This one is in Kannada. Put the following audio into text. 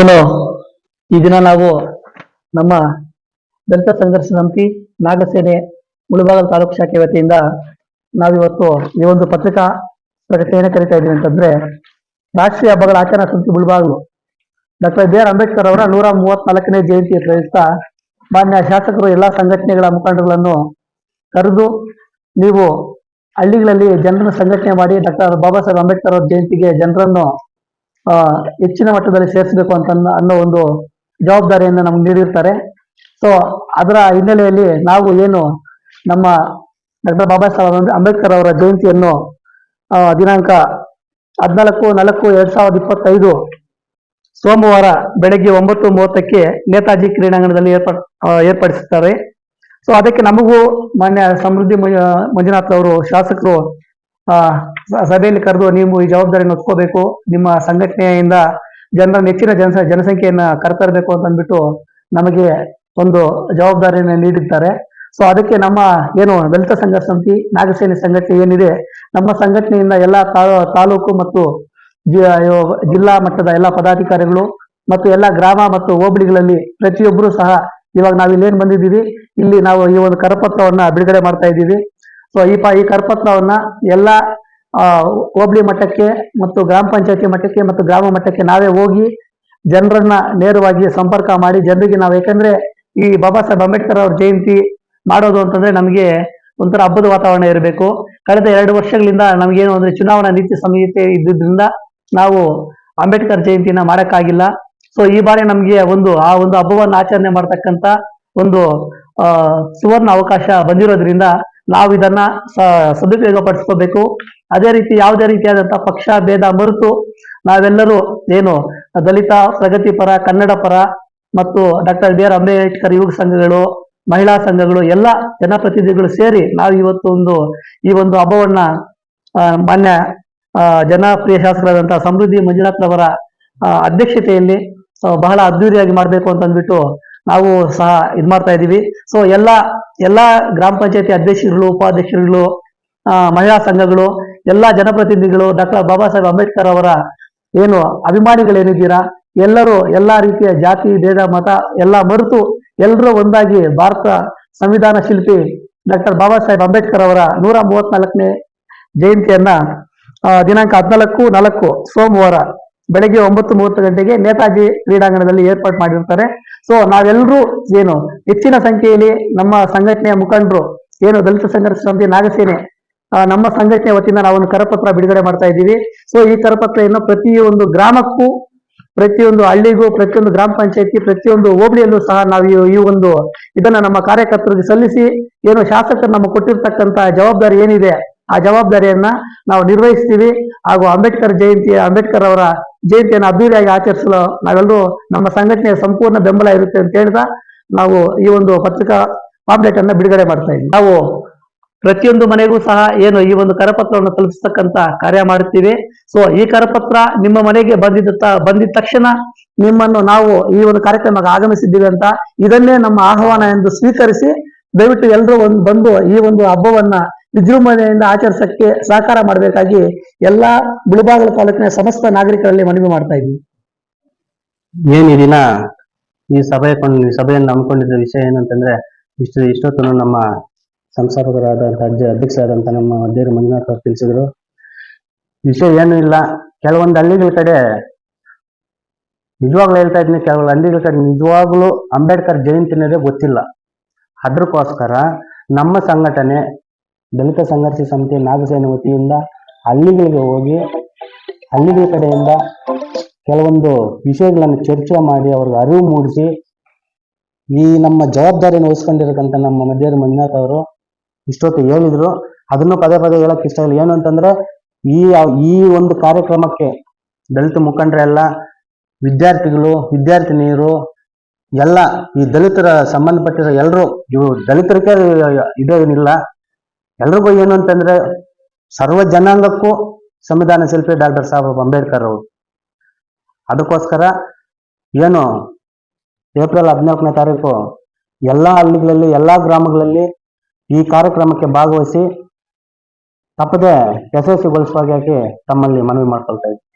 ಏನು ಈ ದಿನ ನಾವು ನಮ್ಮ ದಲಿತ ಸಂಘರ್ಷ ಸಮಿತಿ ನಾಗಸೇನೆ ಮುಳಬಾಗಲ್ ತಾಲೂಕು ಶಾಖೆ ವತಿಯಿಂದ ನಾವಿವತ್ತು ಈ ಒಂದು ಪತ್ರಿಕಾ ಪ್ರಕಟಣೆ ಕರೀತಾ ಇದ್ದೀವಿ ಅಂತಂದ್ರೆ, ರಾಷ್ಟ್ರೀಯ ಹಬ್ಬಗಳ ಆಚರಣಾ ಸಮಿತಿ Mulbagal doctor B R Ambedkar ಅವರ 134ನೇ ಜಯಂತಿ ಪ್ರಯುಕ್ತ ಮಾನ್ಯ ಶಾಸಕರು ಎಲ್ಲಾ ಸಂಘಟನೆಗಳ ಮುಖಂಡರುಗಳನ್ನು ಕರೆದು, ನೀವು ಹಳ್ಳಿಗಳಲ್ಲಿ ಜನರನ್ನು ಸಂಘಟನೆ ಮಾಡಿ ಡಾಕ್ಟರ್ ಬಾಬಾ ಸಾಹೇಬ್ ಅಂಬೇಡ್ಕರ್ ಅವರ ಜಯಂತಿಗೆ ಜನರನ್ನು ಹೆಚ್ಚಿನ ಮಟ್ಟದಲ್ಲಿ ಸೇರಿಸಬೇಕು ಅಂತ ಅನ್ನೋ ಒಂದು ಜವಾಬ್ದಾರಿಯನ್ನು ನಮ್ಗೆ ನೀಡಿರ್ತಾರೆ. ಸೊ ಅದರ ಹಿನ್ನೆಲೆಯಲ್ಲಿ ನಾವು ಏನು ನಮ್ಮ ಡಾಕ್ಟರ್ ಬಾಬಾ ಸಾಹೇಬ್ ಅಂಬೇಡ್ಕರ್ ಅವರ ಜಯಂತಿಯನ್ನು ದಿನಾಂಕ 14/4/2025 ಸೋಮವಾರ ಬೆಳಗ್ಗೆ 9:30ಕ್ಕೆ ನೇತಾಜಿ ಕ್ರೀಡಾಂಗಣದಲ್ಲಿ ಏರ್ಪಡಿಸುತ್ತಾರೆ. ಸೊ ಅದಕ್ಕೆ ನಮಗೂ ಮಾನ್ಯ ಸಮೃದ್ಧಿ ಮಂಜುನಾಥ್ ಅವರು ಶಾಸಕರು ಸಭೆಯಲ್ಲಿ ಕರೆದು, ನೀವು ಈ ಜವಾಬ್ದಾರಿಯನ್ನು ಒತ್ಕೋಬೇಕು, ನಿಮ್ಮ ಸಂಘಟನೆಯಿಂದ ಜನರ ಹೆಚ್ಚಿನ ಜನಸಂಖ್ಯೆಯನ್ನ ಕರೆತರಬೇಕು ಅಂತ ಅಂದ್ಬಿಟ್ಟು ನಮಗೆ ಒಂದು ಜವಾಬ್ದಾರಿಯನ್ನು ನೀಡಿದ್ದಾರೆ. ಸೊ ಅದಕ್ಕೆ ನಮ್ಮ ಏನು ದಲಿತ ಸಂಘರ್ಷ ಸಮಿತಿ ನಾಗಸೇನೆ ಸಂಘಟನೆ ಏನಿದೆ, ನಮ್ಮ ಸಂಘಟನೆಯಿಂದ ಎಲ್ಲ ತಾಲೂಕು ಮತ್ತು ಜಿಲ್ಲಾ ಮಟ್ಟದ ಎಲ್ಲ ಪದಾಧಿಕಾರಿಗಳು ಮತ್ತು ಎಲ್ಲ ಗ್ರಾಮ ಮತ್ತು ಹೋಬಳಿಗಳಲ್ಲಿ ಪ್ರತಿಯೊಬ್ಬರು ಸಹ ಇವಾಗ ನಾವು ಇಲ್ಲೇನು ಬಂದಿದ್ದೀವಿ, ಇಲ್ಲಿ ನಾವು ಈ ಒಂದು ಕರಪತ್ರವನ್ನ ಬಿಡುಗಡೆ ಮಾಡ್ತಾ ಇದ್ದೀವಿ. ಸೊ ಈ ಕರಪತ್ರವನ್ನ ಎಲ್ಲ ಹೋಬಳಿ ಮಟ್ಟಕ್ಕೆ ಮತ್ತು ಗ್ರಾಮ ಪಂಚಾಯತಿ ಮಟ್ಟಕ್ಕೆ ಮತ್ತು ಗ್ರಾಮ ಮಟ್ಟಕ್ಕೆ ನಾವೇ ಹೋಗಿ ಜನರನ್ನ ನೇರವಾಗಿ ಸಂಪರ್ಕ ಮಾಡಿ ಜನರಿಗೆ ನಾವು, ಯಾಕಂದ್ರೆ ಈ ಬಾಬಾ ಸಾಹೇಬ್ ಅಂಬೇಡ್ಕರ್ ಅವ್ರ ಜಯಂತಿ ಮಾಡೋದು ಅಂತಂದ್ರೆ ನಮಗೆ ಒಂಥರ ಹಬ್ಬದ ವಾತಾವರಣ ಇರಬೇಕು. ಕಳೆದ 2 ವರ್ಷಗಳಿಂದ ನಮಗೇನು ಅಂದ್ರೆ ಚುನಾವಣಾ ನೀತಿ ಸಂಹಿತೆ ಇದ್ದಿದ್ರಿಂದ ನಾವು ಅಂಬೇಡ್ಕರ್ ಜಯಂತಿನ ಮಾಡಕ್ಕಾಗಿಲ್ಲ. ಸೊ ಈ ಬಾರಿ ನಮ್ಗೆ ಆ ಒಂದು ಹಬ್ಬವನ್ನು ಆಚರಣೆ ಮಾಡ್ತಕ್ಕಂತ ಒಂದು ಸುವರ್ಣ ಅವಕಾಶ ಬಂದಿರೋದ್ರಿಂದ ನಾವು ಇದನ್ನ ಸದುಪಯೋಗ ಪಡಿಸ್ಕೋಬೇಕು. ಅದೇ ರೀತಿ ಯಾವುದೇ ರೀತಿಯಾದಂತಹ ಪಕ್ಷ ಭೇದ ಮರೆತು ನಾವೆಲ್ಲರೂ ಏನು ದಲಿತ, ಪ್ರಗತಿಪರ, ಕನ್ನಡ ಪರ ಮತ್ತು ಡಾಕ್ಟರ್ ಬಿ ಆರ್ ಅಂಬೇಡ್ಕರ್ ಯುವಕ ಸಂಘಗಳು, ಮಹಿಳಾ ಸಂಘಗಳು, ಎಲ್ಲ ಜನಪ್ರತಿನಿಧಿಗಳು ಸೇರಿ ನಾವು ಈ ಒಂದು ಹಬ್ಬವನ್ನ ಮಾನ್ಯ ಜನಪ್ರಿಯ ಶಾಸಕರಾದಂತಹ ಸಮೃದ್ಧಿ ಮಂಜುನಾಥ್ ಅವರ ಅಧ್ಯಕ್ಷತೆಯಲ್ಲಿ ಬಹಳ ಅದ್ದೂರಿಯಾಗಿ ಮಾಡಬೇಕು ಅಂತ ಅಂದ್ಬಿಟ್ಟು ನಾವು ಸಹ ಇದ್ ಮಾಡ್ತಾ ಇದ್ದೀವಿ. ಸೊ ಎಲ್ಲಾ ಗ್ರಾಮ ಪಂಚಾಯತಿ ಅಧ್ಯಕ್ಷರುಗಳು, ಉಪಾಧ್ಯಕ್ಷರುಗಳು, ಮಹಿಳಾ ಸಂಘಗಳು, ಎಲ್ಲಾ ಜನಪ್ರತಿನಿಧಿಗಳು, ಡಾಕ್ಟರ್ ಬಾಬಾ ಸಾಹೇಬ್ ಅಂಬೇಡ್ಕರ್ ಅವರ ಏನು ಅಭಿಮಾನಿಗಳೇನಿದ್ದೀರಾ, ಎಲ್ಲರೂ ಎಲ್ಲಾ ರೀತಿಯ ಜಾತಿ ಭೇದ ಮತ ಎಲ್ಲ ಮರೆತು ಎಲ್ಲರೂ ಒಂದಾಗಿ ಭಾರತ ಸಂವಿಧಾನ ಶಿಲ್ಪಿ ಡಾಕ್ಟರ್ ಬಾಬಾ ಸಾಹೇಬ್ ಅಂಬೇಡ್ಕರ್ ಅವರ 134ನೇ ಜಯಂತಿಯನ್ನ ದಿನಾಂಕ 14/4 ಸೋಮವಾರ ಬೆಳಗ್ಗೆ 9:30 ಗಂಟೆಗೆ ನೇತಾಜಿ ಕ್ರೀಡಾಂಗಣದಲ್ಲಿ ಏರ್ಪಾಡು ಮಾಡಿರ್ತಾರೆ. ಸೊ ನಾವೆಲ್ಲರೂ ಏನು ಹೆಚ್ಚಿನ ಸಂಖ್ಯೆಯಲ್ಲಿ ನಮ್ಮ ಸಂಘಟನೆಯ ಮುಖಂಡರು ಏನು ದಲಿತ ಸಂಘರ್ಷ ಸಮಿತಿ ನಾಗಸೇನೆ ನಮ್ಮ ಸಂಘಟನೆಯ ವತಿಯಿಂದ ನಾವೊಂದು ಕರಪತ್ರ ಬಿಡುಗಡೆ ಮಾಡ್ತಾ ಇದ್ದೀವಿ. ಸೊ ಈ ಕರಪತ್ರವನ್ನು ಪ್ರತಿಯೊಂದು ಗ್ರಾಮಕ್ಕೂ, ಪ್ರತಿಯೊಂದು ಹಳ್ಳಿಗೂ, ಪ್ರತಿಯೊಂದು ಗ್ರಾಮ ಪಂಚಾಯತಿ, ಪ್ರತಿಯೊಂದು ಹೋಬಳಿಯಲ್ಲೂ ಸಹ ನಾವು ಇದನ್ನ ನಮ್ಮ ಕಾರ್ಯಕರ್ತರಿಗೆ ಸಲ್ಲಿಸಿ, ಏನು ಶಾಸಕರು ನಮಗೆ ಕೊಟ್ಟಿರ್ತಕ್ಕಂತ ಜವಾಬ್ದಾರಿ ಏನಿದೆ ಆ ಜವಾಬ್ದಾರಿಯನ್ನ ನಾವು ನಿರ್ವಹಿಸ್ತೀವಿ. ಹಾಗೂ ಅಂಬೇಡ್ಕರ್ ಅವರ ಜಯಂತಿಯನ್ನು ಅದ್ದೂರಿಯಾಗಿ ಆಚರಿಸಲು ನಾವೆಲ್ಲರೂ ನಮ್ಮ ಸಂಘಟನೆಯ ಸಂಪೂರ್ಣ ಬೆಂಬಲ ಇರುತ್ತೆ ಅಂತ ಹೇಳಿದ ನಾವು ಈ ಒಂದು ಪತ್ರಿಕಾ ಪಾಂಪ್ಲೆಟ್ ಅನ್ನ ಬಿಡುಗಡೆ ಮಾಡ್ತಾ ಇದ್ದೀವಿ. ನಾವು ಪ್ರತಿಯೊಂದು ಮನೆಗೂ ಸಹ ಏನು ಈ ಒಂದು ಕರಪತ್ರವನ್ನು ತಲುಪಿಸ್ತಕ್ಕಂತ ಕಾರ್ಯ ಮಾಡುತ್ತೀವಿ. ಸೊ ಈ ಕರಪತ್ರ ನಿಮ್ಮ ಮನೆಗೆ ಬಂದಿದ್ದ ತಕ್ಷಣ ನಿಮ್ಮನ್ನು ನಾವು ಈ ಒಂದು ಕಾರ್ಯಕ್ರಮಕ್ಕೆ ಆಗಮಿಸಿದ್ದೀವಿ ಅಂತ, ಇದನ್ನೇ ನಮ್ಮ ಆಹ್ವಾನ ಎಂದು ಸ್ವೀಕರಿಸಿ ದಯವಿಟ್ಟು ಎಲ್ಲರೂ ಬಂದು ಈ ಒಂದು ಹಬ್ಬವನ್ನ ವಿಜೃಂಭಣೆಯಿಂದ ಆಚರಿಸಕ್ಕೆ ಸಹಕಾರ ಮಾಡಬೇಕಾಗಿ ಎಲ್ಲಾ ಮುಳಬಾಗಿಲು ತಾಲೂಕಿನ ಸಮಸ್ತ ನಾಗರಿಕರಲ್ಲಿ ಮನವಿ ಮಾಡ್ತಾ ಇದ್ದೀವಿ. ಈ ದಿನ ಈ ಸಭೆಯನ್ನು ಹಮ್ಮಿಕೊಂಡಿದ್ದ ವಿಷಯ ಏನಂತಂದ್ರೆ, ಇಷ್ಟೊತ್ತು ನಮ್ಮ ಸಂಸ್ಥಾಪಕರಾದಂತಹ ಅಧ್ಯಕ್ಷರಾದಂಥ ನಮ್ಮ ದೇವರು ಮಂಜುನಾಥ್ ಅವರು ತಿಳಿಸಿದ್ರು. ವಿಷಯ ಏನೂ ಇಲ್ಲ. ಕೆಲವೊಂದು ಹಳ್ಳಿಗಳ ಕಡೆ ನಿಜವಾಗ್ಲೂ ಹೇಳ್ತಾ ಇದ್ದೀನಿ, ಕೆಲವೊಂದು ಹಳ್ಳಿಗಳ ಕಡೆ ನಿಜವಾಗ್ಲೂ ಅಂಬೇಡ್ಕರ್ ಜಯಂತಿ ಅನ್ನೋದೇ ಗೊತ್ತಿಲ್ಲ. ಅದಕ್ಕೋಸ್ಕರ ನಮ್ಮ ಸಂಘಟನೆ ದಲಿತ ಸಂಘರ್ಷ ಸಮಿತಿ ನಾಗಸೇನೆ ವತಿಯಿಂದ ಹಳ್ಳಿಗಳಿಗೆ ಹೋಗಿ ಹಳ್ಳಿಗಳ ಕಡೆಯಿಂದ ಕೆಲವೊಂದು ವಿಷಯಗಳನ್ನು ಚರ್ಚೆ ಮಾಡಿ ಅವ್ರಿಗೆ ಅರಿವು ಮೂಡಿಸಿ, ಈ ನಮ್ಮ ಜವಾಬ್ದಾರಿಯನ್ನು ವಹಿಸ್ಕೊಂಡಿರಕ್ಕಂತ ನಮ್ಮ ಮಧ್ಯದ ಮಂಜುನಾಥ್ ಅವರು ಇಷ್ಟೊತ್ತು ಹೇಳಿದ್ರು. ಅದನ್ನು ಪದೇ ಹೇಳಕ್ ಇಷ್ಟ ಇಲ್ಲ. ಏನು ಅಂತಂದ್ರೆ, ಈ ಒಂದು ಕಾರ್ಯಕ್ರಮಕ್ಕೆ ದಲಿತ ಮುಖಂಡರೆಲ್ಲ, ವಿದ್ಯಾರ್ಥಿಗಳು, ವಿದ್ಯಾರ್ಥಿನಿಯರು ಎಲ್ಲ, ಈ ದಲಿತರ ಸಂಬಂಧಪಟ್ಟಿರೋ ಎಲ್ಲರೂ, ಇವು ದಲಿತರಿಗೆ ಇದೇನಿಲ್ಲ, ಎಲ್ರಿಗೂ ಏನು ಅಂತಂದ್ರೆ ಸರ್ವ ಜನಾಂಗಕ್ಕೂ ಸಂವಿಧಾನ ಶಿಲ್ಪಿ ಡಾಕ್ಟರ್ ಸಾಹೇಬ್ ಅಂಬೇಡ್ಕರ್ ಅವರು. ಅದಕ್ಕೋಸ್ಕರ ಏನು ಏಪ್ರಿಲ್ 14ನೇ ತಾರೀಕು ಎಲ್ಲಾ ಹಳ್ಳಿಗಳಲ್ಲಿ, ಎಲ್ಲಾ ಗ್ರಾಮಗಳಲ್ಲಿ ಈ ಕಾರ್ಯಕ್ರಮಕ್ಕೆ ಭಾಗವಹಿಸಿ ತಪ್ಪದೆ ಯಶಸ್ವಿಗೊಳಿಸುವಾಗಿ ತಮ್ಮಲ್ಲಿ ಮನವಿ ಮಾಡ್ಕೊಳ್ತಾ ಇದ್ದೀನಿ.